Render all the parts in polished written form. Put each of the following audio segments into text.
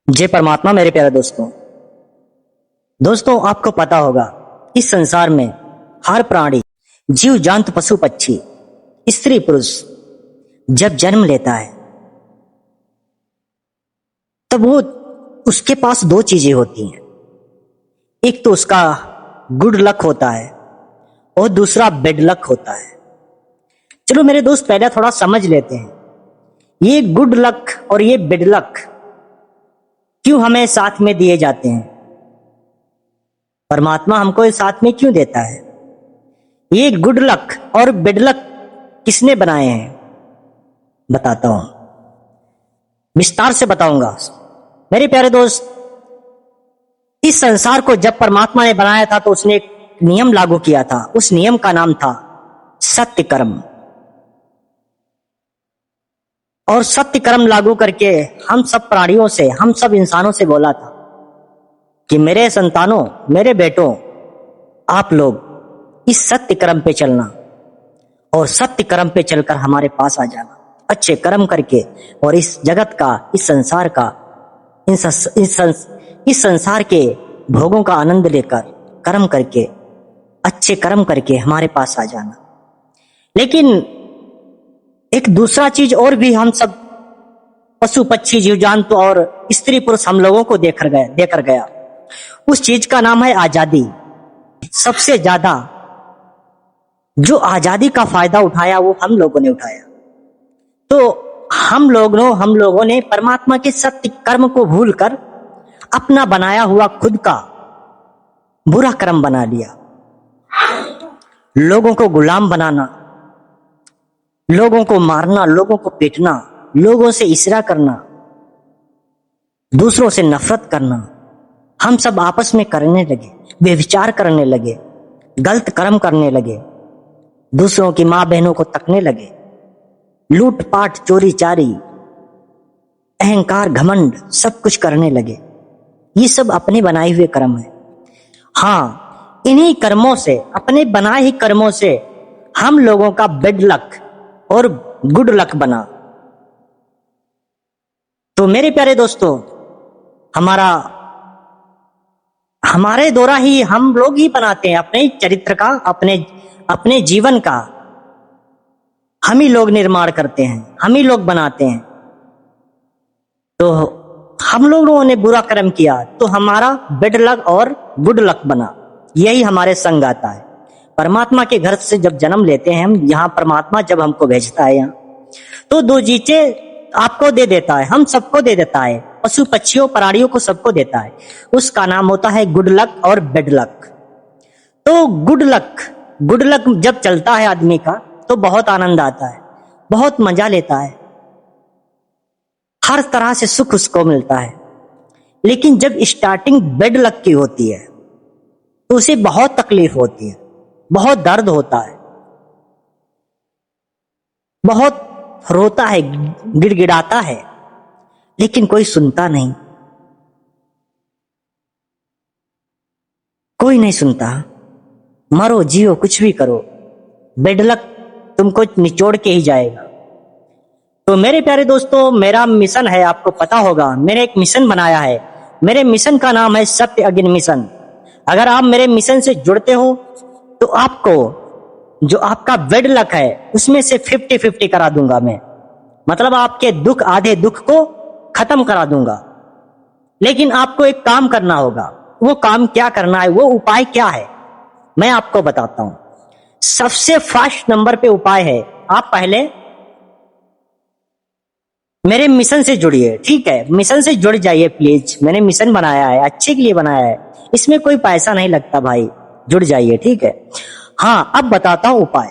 जय परमात्मा। मेरे प्यारे दोस्तों आपको पता होगा इस संसार में हर प्राणी, जीव जंतु, पशु पक्षी, स्त्री पुरुष जब जन्म लेता है तब वो उसके पास दो चीजें होती हैं। एक तो उसका गुड लक होता है और दूसरा बेड लक होता है। चलो मेरे दोस्त, पहले थोड़ा समझ लेते हैं ये गुड लक और ये बेड लक क्यों हमें साथ में दिए जाते हैं। परमात्मा हमको ये साथ में क्यों देता है? ये गुड लक और बेड लक किसने बनाए हैं बताता हूं, विस्तार से बताऊंगा। मेरे प्यारे दोस्त, इस संसार को जब परमात्मा ने बनाया था तो उसने एक नियम लागू किया था। उस नियम का नाम था सत्य कर्म। और सत्य कर्म लागू करके हम सब प्राणियों से, हम सब इंसानों से बोला था कि मेरे संतानों, मेरे बेटों, आप लोग इस सत्य कर्म पे चलना और सत्य कर्म पे चलकर हमारे पास आ जाना, अच्छे कर्म करके। और इस जगत का, इस संसार का, इस संसार के भोगों का आनंद लेकर कर्म करके, अच्छे कर्म करके हमारे पास आ जाना। लेकिन एक दूसरा चीज और भी हम सब पशु पक्षी, जीव जंतु और स्त्री पुरुष हम लोगों को देकर गया। उस चीज का नाम है आजादी। सबसे ज्यादा जो आजादी का फायदा उठाया वो हम लोगों ने उठाया। तो हम लोगों ने परमात्मा के सत्य कर्म को भूलकर अपना बनाया हुआ खुद का बुरा कर्म बना लिया। लोगों को गुलाम बनाना, लोगों को मारना, लोगों को पीटना, लोगों से ईर्ष्या करना, दूसरों से नफरत करना, हम सब आपस में करने लगे, व्यभिचार करने लगे, गलत कर्म करने लगे, दूसरों की मां बहनों को तकने लगे, लूटपाट, चोरी चारी, अहंकार, घमंड, सब कुछ करने लगे। ये सब अपने बनाए हुए कर्म है। हाँ, इन्हीं कर्मों से, अपने बनाए ही कर्मों से हम लोगों का बेड लक और गुड लक बना। तो मेरे प्यारे दोस्तों, हमारे द्वारा ही हम लोग ही बनाते हैं अपने चरित्र का, अपने जीवन का हम ही लोग निर्माण करते हैं, हम ही लोग बनाते हैं। तो हम लोगों ने बुरा कर्म किया तो हमारा बेड लक और गुड लक बना। यही हमारे संग आता है। परमात्मा के घर से जब जन्म लेते हैं हम, यहाँ परमात्मा जब हमको भेजता है यहाँ, तो दो चीजें आपको दे देता है, हम सबको दे देता है, पशु पक्षियों प्राणियों को सबको देता है। उसका नाम होता है गुड लक और बेड लक। तो गुड लक जब चलता है आदमी का तो बहुत आनंद आता है, बहुत मजा लेता है, हर तरह से सुख उसको मिलता है। लेकिन जब स्टार्टिंग बेड लक की होती है तो उसे बहुत तकलीफ होती है, बहुत दर्द होता है, बहुत रोता है, गिड़गिड़ाता है, लेकिन कोई सुनता नहीं, कोई नहीं सुनता। मरो जियो कुछ भी करो, बेड लक तुमको निचोड़ के ही जाएगा। तो मेरे प्यारे दोस्तों, मेरा मिशन है, आपको पता होगा, मैंने एक मिशन बनाया है। मेरे मिशन का नाम है सत्य अग्नि मिशन। अगर आप मेरे मिशन से जुड़ते हो तो आपको जो आपका बेड लक है उसमें से 50-50 करा दूंगा मैं। मतलब आपके दुख, आधे दुख को खत्म करा दूंगा। लेकिन आपको एक काम करना होगा। वो काम क्या करना है, वो उपाय क्या है, मैं आपको बताता हूं। सबसे फर्स्ट नंबर पे उपाय है, आप पहले मेरे मिशन से जुड़िए, ठीक है? मिशन से जुड़ जाइए प्लीज। मैंने मिशन बनाया है, अच्छे के लिए बनाया है, इसमें कोई पैसा नहीं लगता भाई, जुड़ जाइए, ठीक है? हाँ, अब बताता हूं उपाय।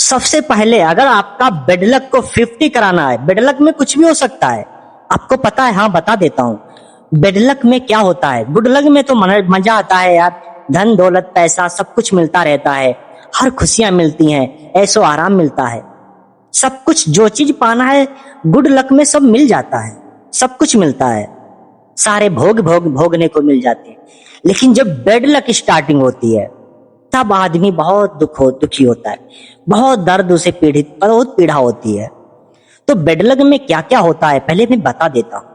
सबसे पहले अगर आपका बेड लक को 50 कराना है, बेड लक में कुछ भी हो सकता है, आपको पता है? हाँ, बता देता हूं बेड लक में क्या होता है। गुड लक में तो मजा आता है यार, धन दौलत पैसा सब कुछ मिलता रहता है, हर खुशियां मिलती हैं, ऐसो आराम मिलता है, सब कुछ जो चीज पाना है गुड लक में सब मिल जाता है, सब कुछ मिलता है, सारे भोगने को मिल जाते हैं। लेकिन जब बेड लक स्टार्टिंग होती है तब आदमी बहुत दुखी होता है, बहुत दर्द उसे बहुत पीड़ा होती है। तो बेड लक में क्या क्या होता है पहले मैं बता देता हूं।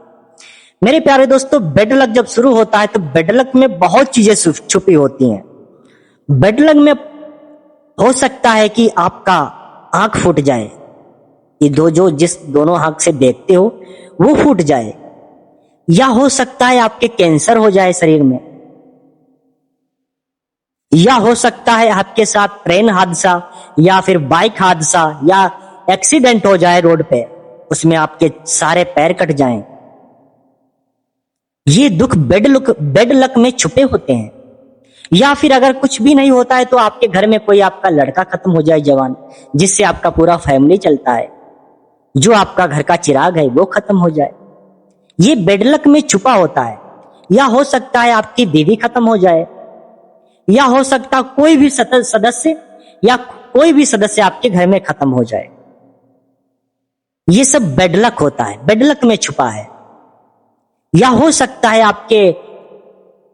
मेरे प्यारे दोस्तों, बेड लक जब शुरू होता है तो बेड लक में बहुत चीजें छुपी होती हैं। बेड लक में हो सकता है कि आपका आंख फूट जाए, ये जिस दोनों आंख से देखते हो वो फूट जाए, या हो सकता है आपके कैंसर हो जाए शरीर में, या हो सकता है आपके साथ ट्रेन हादसा या फिर बाइक हादसा या एक्सीडेंट हो जाए रोड पे, उसमें आपके सारे पैर कट जाएं। ये दुख बेड लक में छुपे होते हैं। या फिर अगर कुछ भी नहीं होता है तो आपके घर में कोई आपका लड़का खत्म हो जाए जवान, जिससे आपका पूरा फैमिली चलता है, जो आपका घर का चिराग है वो खत्म हो जाए, ये बेड लक में छुपा होता है। या हो सकता है आपकी बीवी खत्म हो जाए, या हो सकता कोई भी सदस्य आपके घर में खत्म हो जाए। ये सब बेड लक होता है, बेड लक में छुपा है। या हो सकता है आपके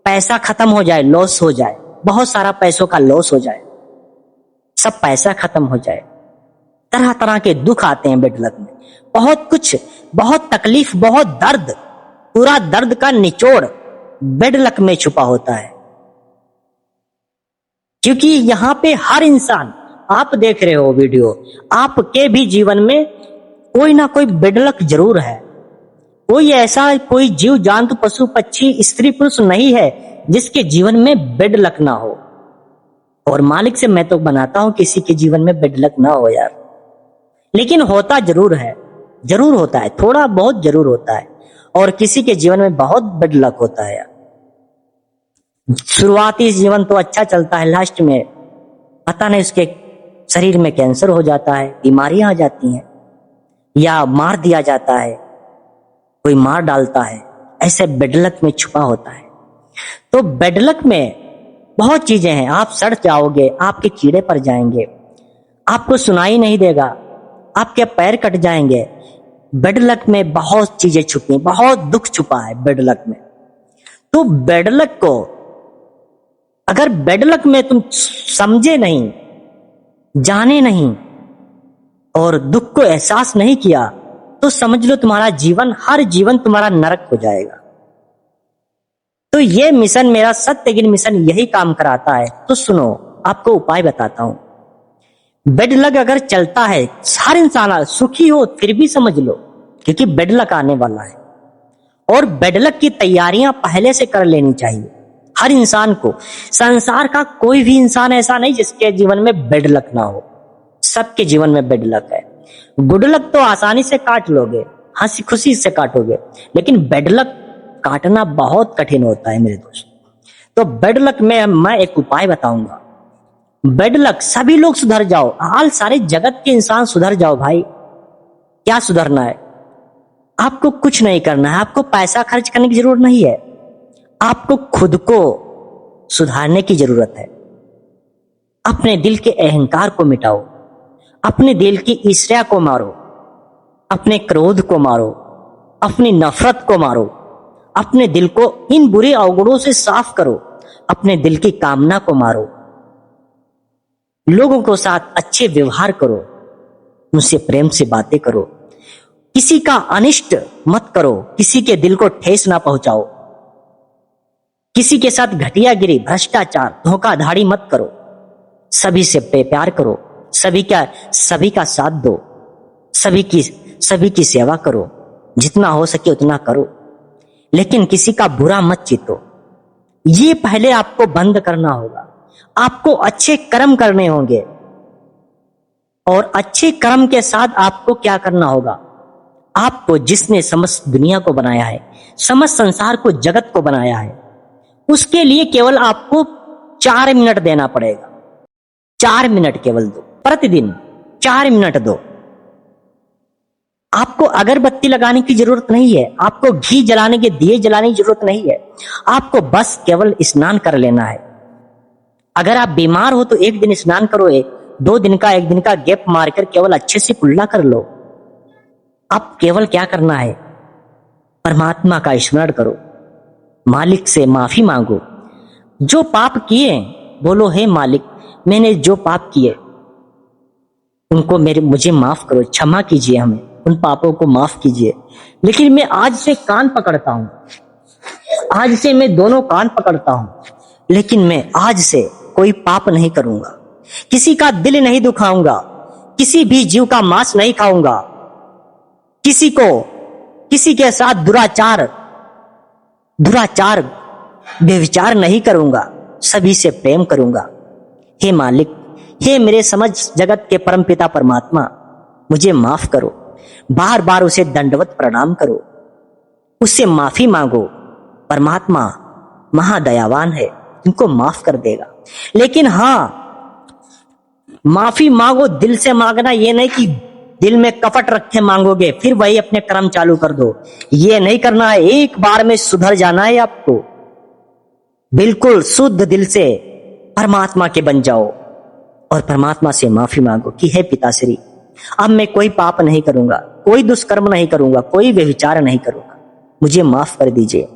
पैसा खत्म हो जाए, लॉस हो जाए, बहुत सारा पैसों का लॉस हो जाए, सब पैसा खत्म हो जाए। तरह तरह के दुख आते हैं बेड लक में, बहुत कुछ, बहुत तकलीफ, बहुत दर्द, पूरा दर्द का निचोड़ बेड लक में छुपा होता है। क्योंकि यहां पे हर इंसान, आप देख रहे हो वीडियो, आपके भी जीवन में कोई ना कोई बेड लक जरूर है। कोई जीव जंतु पशु पक्षी स्त्री पुरुष नहीं है जिसके जीवन में बेड लक ना हो। और मालिक से मैं तो बनाता हूं किसी के जीवन में बेड लक ना हो यार, लेकिन होता जरूर है, जरूर होता है, थोड़ा बहुत जरूर होता है। और किसी के जीवन में बहुत बेड लक होता है यार। शुरुआती जीवन तो अच्छा चलता है, लास्ट में पता नहीं उसके शरीर में कैंसर हो जाता है, बीमारियां आ जाती हैं, या मार दिया जाता है, कोई मार डालता है, ऐसे बेड लक में छुपा होता है। तो बेड लक में बहुत चीजें हैं। आप सड़ जाओगे, आपके कीड़े पड़ जाएंगे, आपको सुनाई नहीं देगा, आपके पैर कट जाएंगे। बेड लक में बहुत चीजें छुपी, बहुत दुख छुपा है बेड लक में। तो बेड लक को, अगर बेड लक में तुम समझे नहीं, जाने नहीं और दुख को एहसास नहीं किया, तो समझ लो तुम्हारा जीवन, हर जीवन तुम्हारा नरक हो जाएगा। तो ये मिशन, मेरा सत्यगिन मिशन यही काम कराता है। तो सुनो, आपको उपाय बताता हूं। बेड लक अगर चलता है, हर इंसान सुखी हो फिर भी समझ लो, क्योंकि बेड लक आने वाला है। और बेड लक की तैयारियां पहले से कर लेनी चाहिए हर इंसान को। संसार का कोई भी इंसान ऐसा नहीं जिसके जीवन में बेड लक ना हो, सबके जीवन में बेड लक है। गुड लक तो आसानी से काट लोगे, हंसी खुशी से काटोगे, लेकिन बेड लक काटना बहुत कठिन होता है मेरे दोस्त। तो बेड लक में मैं एक उपाय बताऊंगा। बेड लक, सभी लोग सुधर जाओ, हाल सारे जगत के इंसान सुधर जाओ भाई। क्या सुधरना है? आपको कुछ नहीं करना है, आपको पैसा खर्च करने की जरूरत नहीं है, आपको खुद को सुधारने की जरूरत है। अपने दिल के अहंकार को मिटाओ, अपने दिल की ईर्ष्या को मारो, अपने क्रोध को मारो, अपनी नफरत को मारो, अपने दिल को इन बुरे अवगुणों से साफ करो, अपने दिल की कामना को मारो, लोगों के साथ अच्छे व्यवहार करो, उनसे प्रेम से बातें करो, किसी का अनिष्ट मत करो, किसी के दिल को ठेस ना पहुंचाओ, किसी के साथ घटियागिरी, भ्रष्टाचार, धोखाधड़ी मत करो, सभी से प्यार करो, सभी का साथ दो, सभी की सेवा करो, जितना हो सके उतना करो, लेकिन किसी का बुरा मत चितो। ये पहले आपको बंद करना होगा। आपको अच्छे कर्म करने होंगे, और अच्छे कर्म के साथ आपको क्या करना होगा? आपको जिसने समस्त दुनिया को बनाया है, समस्त संसार को, जगत को बनाया है, उसके लिए केवल आपको 4 मिनट देना पड़ेगा। 4 मिनट केवल दो, प्रतिदिन 4 मिनट दो। आपको अगरबत्ती लगाने की जरूरत नहीं है, आपको घी जलाने के दिए जलाने की जरूरत नहीं है, आपको बस केवल स्नान कर लेना है। अगर आप बीमार हो तो एक दिन स्नान करो, 2 दिन का, 1 दिन का गैप मारकर केवल अच्छे से कुल्ला कर लो। अब केवल क्या करना है? परमात्मा का स्मरण करो, मालिक से माफी मांगो। जो पाप किए बोलो, हे मालिक, मैंने जो पाप किए उनको मुझे माफ करो, क्षमा कीजिए हमें। उन पापों को माफ कीजिए। लेकिन मैं आज से कान पकड़ता हूं, आज से मैं दोनों कान पकड़ता हूं, लेकिन मैं आज से कोई पाप नहीं करूंगा, किसी का दिल नहीं दुखाऊंगा, किसी भी जीव का मांस नहीं खाऊंगा, किसी के साथ दुराचार व्यभिचार नहीं करूंगा, सभी से प्रेम करूंगा। हे मालिक, हे मेरे समझ जगत के परमपिता परमात्मा, मुझे माफ करो। बार बार उसे दंडवत प्रणाम करो, उससे माफी मांगो। परमात्मा महादयावान है, तुमको माफ कर देगा। लेकिन हां, माफी मांगो, दिल से मांगना, ये नहीं कि दिल में कपट रखे मांगोगे फिर वही अपने कर्म चालू कर दो। ये नहीं करना है, एक बार में सुधर जाना है आपको। बिल्कुल शुद्ध दिल से परमात्मा के बन जाओ और परमात्मा से माफी मांगो कि हे पिताश्री, अब मैं कोई पाप नहीं करूंगा, कोई दुष्कर्म नहीं करूंगा, कोई व्यभिचार नहीं करूंगा, मुझे माफ कर दीजिए।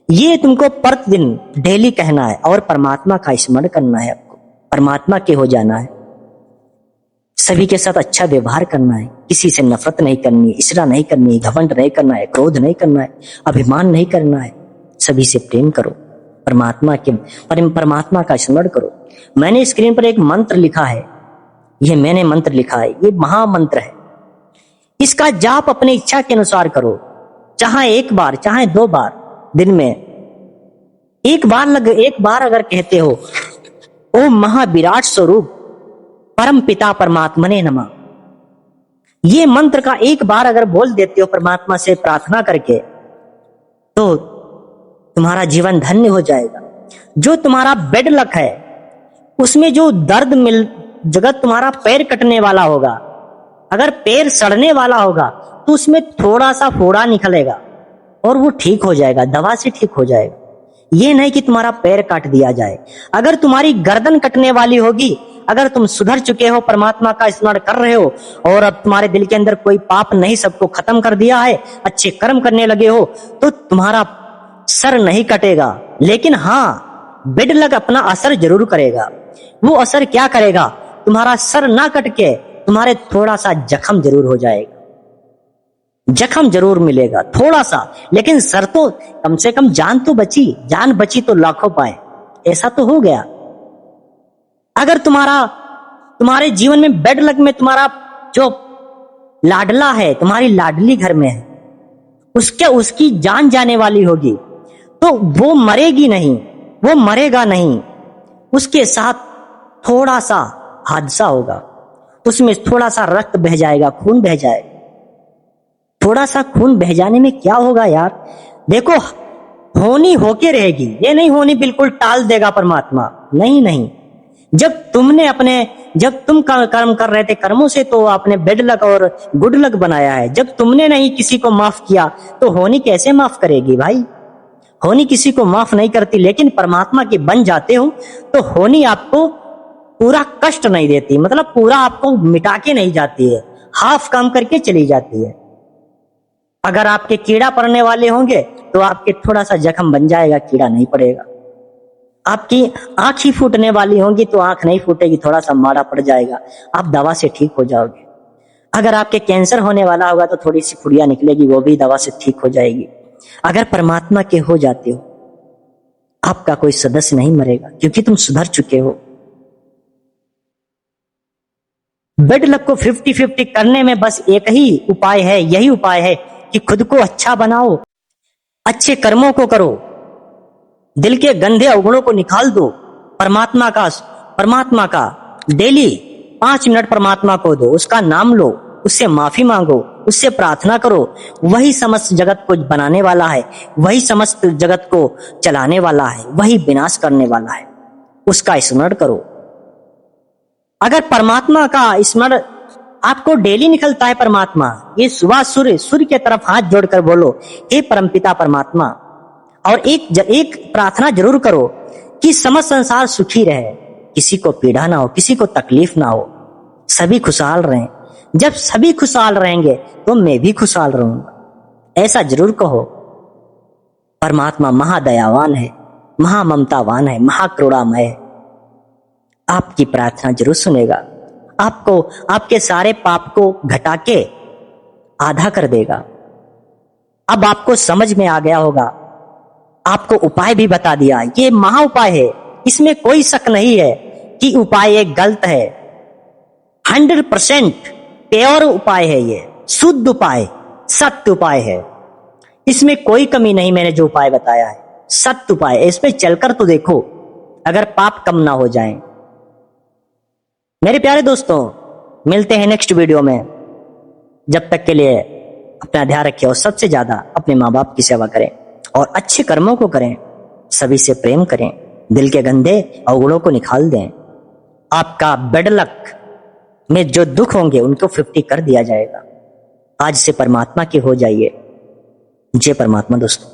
ये तुमको प्रतिदिन डेली कहना है और परमात्मा का स्मरण करना है। आपको परमात्मा के हो जाना है, सभी के साथ अच्छा व्यवहार करना है, किसी से नफरत नहीं करनी, ईर्ष्या नहीं करनी, घमंड नहीं करना है, क्रोध नहीं करना है, अभिमान नहीं करना है, सभी से प्रेम करो, परमात्मा का स्मरण करो। मैंने स्क्रीन पर एक मंत्र लिखा है, यह मैंने मंत्र लिखा है, ये महामंत्र है। इसका जाप अपनी इच्छा के अनुसार करो, चाहे एक बार चाहे 2 बार दिन में, एक बार अगर कहते हो ओम महाविराट स्वरूप परम पिता परमात्मने नमः, ये मंत्र का एक बार अगर बोल देते हो परमात्मा से प्रार्थना करके, तो तुम्हारा जीवन धन्य हो जाएगा। जो तुम्हारा बेड लक है उसमें जो जगत तुम्हारा पैर कटने वाला होगा, अगर पैर सड़ने वाला होगा तो उसमें थोड़ा सा फोड़ा निकलेगा और वो ठीक हो जाएगा, दवा से ठीक हो जाएगा। ये नहीं कि तुम्हारा पैर काट दिया जाए। अगर तुम्हारी गर्दन कटने वाली होगी, अगर तुम सुधर चुके हो, परमात्मा का स्मरण कर रहे हो और अब तुम्हारे दिल के अंदर कोई पाप नहीं, सबको खत्म कर दिया है, अच्छे कर्म करने लगे हो, तो तुम्हारा सर नहीं कटेगा। लेकिन हाँ, बेड लक अपना असर जरूर करेगा। वो असर क्या करेगा? तुम्हारा सर ना कट के तुम्हारे थोड़ा सा जख्म जरूर हो जाएगा, जख्म जरूर मिलेगा थोड़ा सा, लेकिन सर तो कम से कम जान तो बची, जान बची तो लाखों पाए, ऐसा तो हो गया। अगर तुम्हारे जीवन में बेड लक में तुम्हारा जो लाडला है, तुम्हारी लाडली घर में है, उसकी जान जाने वाली होगी, तो वो मरेगी नहीं, वो मरेगा नहीं, उसके साथ थोड़ा सा हादसा होगा, उसमें थोड़ा सा रक्त बह जाएगा, खून बह जाएगा। थोड़ा सा खून बह जाने में क्या होगा यार? देखो, होनी होके रहेगी, ये नहीं होनी बिल्कुल टाल देगा परमात्मा, नहीं। जब तुम कर्म कर रहे थे, कर्मों से तो आपने बेड लक और गुड लक बनाया है। जब तुमने नहीं किसी को माफ किया तो होनी कैसे माफ करेगी भाई? होनी किसी को माफ नहीं करती, लेकिन परमात्मा के बन जाते हो तो होनी आपको पूरा कष्ट नहीं देती, मतलब पूरा आपको मिटा के नहीं जाती है, हाफ काम करके चली जाती है। अगर आपके कीड़ा पड़ने वाले होंगे तो आपके थोड़ा सा जख्म बन जाएगा, कीड़ा नहीं पड़ेगा। आपकी आंख ही फूटने वाली होंगी तो आंख नहीं फूटेगी, थोड़ा सा माड़ा पड़ जाएगा, आप दवा से ठीक हो जाओगे। अगर आपके कैंसर होने वाला होगा तो थोड़ी सी फुड़िया निकलेगी, वो भी दवा से ठीक हो जाएगी। अगर परमात्मा के हो जाते हो, आपका कोई सदस्य नहीं मरेगा, क्योंकि तुम सुधर चुके हो। बेड लक को 50-50 करने में बस एक ही उपाय है, यही उपाय है कि खुद को अच्छा बनाओ, अच्छे कर्मों को करो, दिल के गंदे अवगुणों को निकाल दो, परमात्मा का डेली 5 मिनट परमात्मा को दो, उसका नाम लो, उससे माफी मांगो, उससे प्रार्थना करो। वही समस्त जगत को बनाने वाला है, वही समस्त जगत को चलाने वाला है, वही विनाश करने वाला है, उसका स्मरण करो। अगर परमात्मा का स्मरण आपको डेली निकलता है, परमात्मा, ये सुबह सूर्य के तरफ हाथ जोड़कर बोलो, हे परमपिता परमात्मा, और एक प्रार्थना जरूर करो कि समस्त संसार सुखी रहे, किसी को पीड़ा ना हो, किसी को तकलीफ ना हो, सभी खुशहाल रहें। जब सभी खुशहाल रहेंगे तो मैं भी खुशहाल रहूंगा, ऐसा जरूर कहो। परमात्मा महादयावान है, महाममतावान है, महाकरुणामय है, आपकी प्रार्थना जरूर सुनेगा। आपको आपके सारे पाप को घटा के आधा कर देगा। अब आपको समझ में आ गया होगा, आपको उपाय भी बता दिया। ये महा उपाय है, इसमें कोई शक नहीं है कि उपाय एक गलत है। 100% प्योर उपाय है, ये शुद्ध उपाय, सत्य उपाय है। इसमें कोई कमी नहीं, मैंने जो उपाय बताया है सत्य उपाय है। इस पे चलकर तो देखो, अगर पाप कम ना हो जाए। मेरे प्यारे दोस्तों, मिलते हैं नेक्स्ट वीडियो में। जब तक के लिए अपना ध्यान रखिए और सबसे ज्यादा अपने माँ बाप की सेवा करें और अच्छे कर्मों को करें, सभी से प्रेम करें, दिल के गंदे अवगुणों को निकाल दें। आपका बेड लक में जो दुख होंगे उनको 50 कर दिया जाएगा। आज से परमात्मा के हो जाइए। जय परमात्मा दोस्तों।